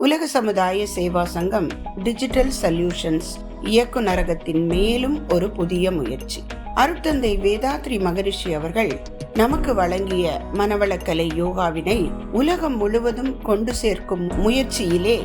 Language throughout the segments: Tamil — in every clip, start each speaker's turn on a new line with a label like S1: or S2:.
S1: உலக சமுதாய சேவா சங்கம் டிஜிட்டல் சொல்யூஷன்ஸ் இயக்குநரகத்தின் மேலும் ஒரு புதிய முயற்சி. அருட்தந்தை வேதாத்ரி மகரிஷி அவர்கள் நமக்கு வழங்கிய மனவளக்கலை யோகாவினை உலகம் முழுவதும் கொண்டு சேர்க்கும் முயற்சியிலே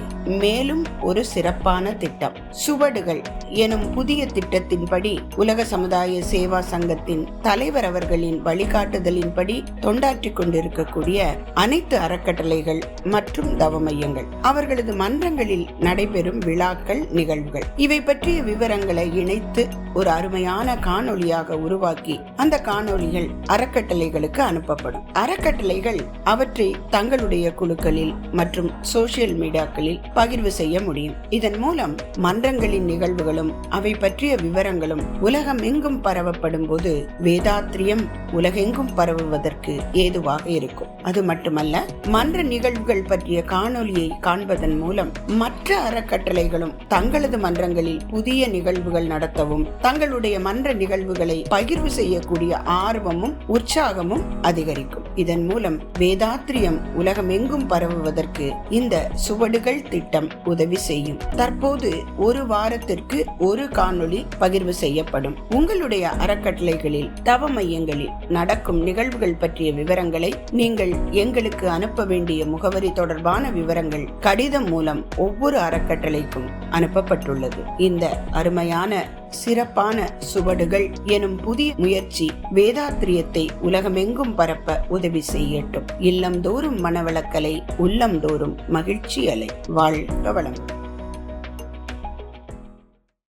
S1: மேலும் ஒரு சிறப்பான திட்டம் சுவடுகள் எனும் புதிய திட்டத்தின்படி உலக சமுதாய சேவா சங்கத்தின் தலைவர் அவர்களின் வழிகாட்டுதலின்படி தொண்டாற்றிக் கொண்டிருக்கக்கூடிய அனைத்து அறக்கட்டளைகள் மற்றும் தவ மையங்கள், அவர்களது மன்றங்களில் நடைபெறும் விழாக்கள், நிகழ்வுகள், இவை பற்றிய விவரங்களை இணைத்து ஒரு அருமையான காணொலியாக உருவாக்கி அந்த காணொலிகள் அறக்கட்டளைகளுக்கு அனுப்பப்படும். அறக்கட்டளைகள் அவற்றை தங்களுடைய குழுக்களில் மற்றும் சோசியல் மீடியாக்களில் பகிர்வு செய்ய முடியும். இதன் மூலம் மன்றங்களின் நிகழ்வுகளும் அவை பற்றிய விவரங்களும் உலகம் எங்கும் பரவப்படும் போது வேதாத்ரியம் உலகெங்கும் பரவுவதற்கு ஏதுவாக இருக்கும். அது மட்டுமல்ல, மன்ற நிகழ்வுகள் பற்றிய காணொலியை காண்பதன் மூலம் மற்ற அறக்கட்டளைகளும் தங்களது மன்றங்களில் புதிய நிகழ்வுகள் நடத்தவும் தங்களுடைய மன்ற நிகழ்வுகளை பகிர்வு செய்யக்கூடிய ஆர்வமும் உற்சாகமும் அதிகரிக்கும். இதன் மூலம் வேதாத்ரியம் உலகம் எங்கும் பரவுவதற்கு இந்த சுவடுகள் திட்டம் உதவி செய்யும். தற்போது ஒரு வாரத்திற்கு ஒரு காணொளி பகிர்வு செய்யப்படும். உங்களுடைய அறக்கட்டளைகளில், தவ மையங்களில் நடக்கும் நிகழ்வுகள் பற்றிய விவரங்களை நீங்கள் எங்களுக்கு அனுப்ப வேண்டிய முகவரி தொடர்பான விவரங்கள் கடிதம் மூலம் ஒவ்வொரு அறக்கட்டளைக்கும் அனுப்பப்பட்டுள்ளது. இந்த அருமையான சிறப்பான சுவடுகள் எனும் புதிய முயற்சி வேதாத்ரியத்தை உலகமெங்கும் பரப்ப உதவி செய்யட்டும். இல்லம் தோறும் மனவளக்கலை, உள்ளம் தோறும் மகிழ்ச்சி அலை. வாழ்க வளம்.